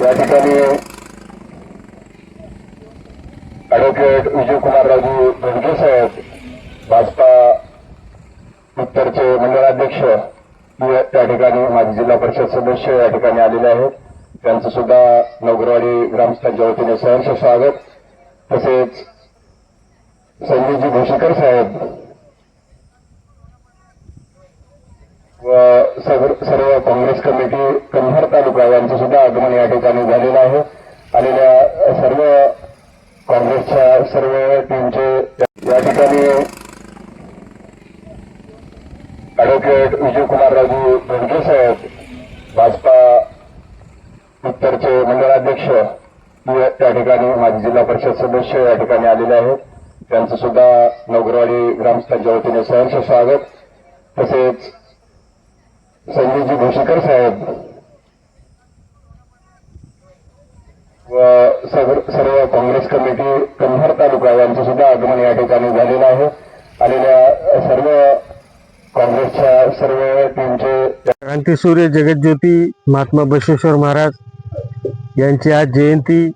या ठिकाणी ॲडव्होकेट विजयकुमाररावजी धोंडगे साहेब, भाजपा उत्तरचे मंडळाध्यक्ष, या ठिकाणी माजी जिल्हा परिषद सदस्य या ठिकाणी आलेले आहेत. त्यांचं सुद्धा नवगरवाडी ग्रामस्थांच्या वतीने सहर्ष स्वागत. तसेच संजयजी भोशीकर साहेब व सर्व काँग्रेस कमिटी कंधार तालुका यांचं सुद्धा आगमन या ठिकाणी झालेलं आहे. आलेल्या सर्व काँग्रेसच्या सर्व टीमचे या ठिकाणी ॲडव्होकेट विजयकुमाररावजी धोंडगे साहेब, भाजपा उत्तरचे मंडळाध्यक्ष, या ठिकाणी माजी जिल्हा परिषद सदस्य या ठिकाणी आलेले आहेत. त्यांचं सुद्धा नवगरवाडी ग्रामस्थांच्या वतीने सहर्ष स्वागत. तसेच संजयजी भोशीकर साहेब व सर्व काँग्रेस कमिटी कंधार तालुका यांचं सुद्धा आगमन या ठिकाणी झालेलं आहे. आलेल्या सर्व काँग्रेसच्या सर्व टीमचे क्रांतीसूर्य जगज्योती महात्मा बसवेश्वर महाराज यांची आज जयंती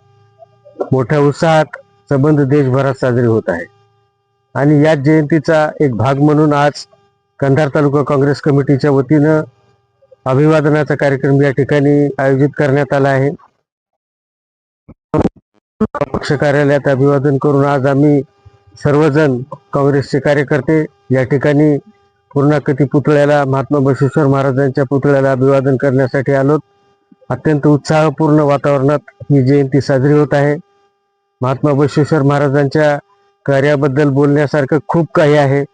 मोठ्या उत्साहात संबंध देशभरात साजरी होत आहे. आणि याच जयंतीचा एक भाग म्हणून आज कंधार तालुका काँग्रेस कमिटीच्या वतीनं अभिवादनाचा कार्यक्रम या ठिकाणी आयोजित करण्यात आला आहे. पक्ष कार्यालयात अभिवादन करून आज आम्ही सर्वजण काँग्रेसचे कार्यकर्ते या ठिकाणी पूर्णाकृती पुतळ्याला, महात्मा बसवेश्वर महाराजांच्या पुतळ्याला अभिवादन करण्यासाठी आलो. अत्यंत उत्साहपूर्ण वातावरणात ही जयंती साजरी होत आहे. महात्मा बसवेश्वर महाराजांच्या कार्याबद्दल बोलण्यासारखं खूप काही आहे.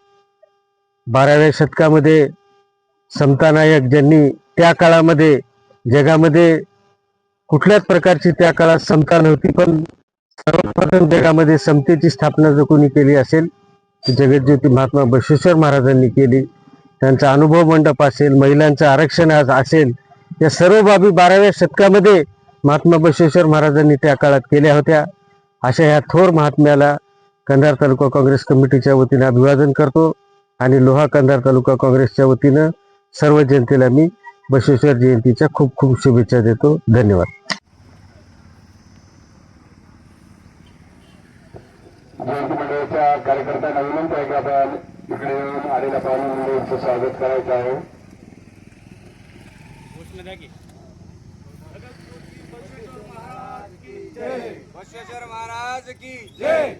12व्या शतकामध्ये समतानायक ज्यांनी त्या काळामध्ये जगामध्ये कुठल्याच प्रकारची त्या काळात समता नव्हती, पण सर्वप्रथम जगामध्ये समतेची स्थापना जर कोणी केली असेल ती जगज्योती महात्मा बसवेश्वर महाराजांनी केली. त्यांचा अनुभव मंडप असेल, महिलांचं आरक्षण असेल, या सर्व बाबी 12व्या शतकामध्ये महात्मा बसवेश्वर महाराजांनी त्या काळात केल्या होत्या. अशा ह्या थोर महात्म्याला कंधार तालुका काँग्रेस कमिटीच्या वतीने अभिवादन करतो आणि लोहा कंधार तालुका काँग्रेसच्या वतीनं सर्व जनतेला मी बसवेश्वर जयंतीच्या खूप खूप शुभेच्छा देतो. धन्यवाद. जयंती मंडळाच्या कार्यकर्त्यांना विनंती आहे की आपण इकडे येऊन आलेल्या पाहुणे मंडळींचं स्वागत करायचं आहे. बसवेश्वर महाराज की जय.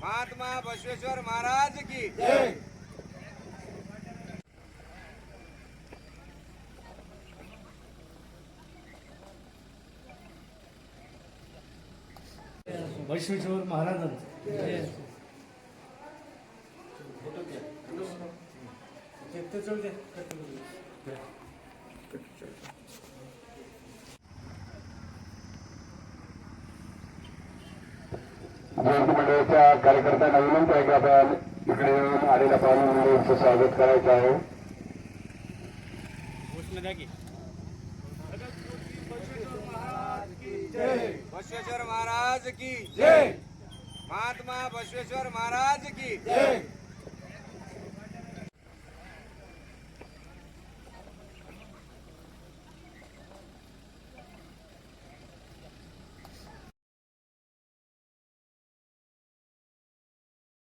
महात्मा बसवेश्वर महाराज की जय. बसवेश्वर महाराजांचं जयंती मंडळाच्या कार्यकर्त्यांना विनंती आहे की आपण इकडे येऊन आलेल्या पाहुणे मंडळींचं स्वागत करायचं आहे. बसवेश्वर महाराज की जय. महात्मा बसवेश्वर महाराज की जय.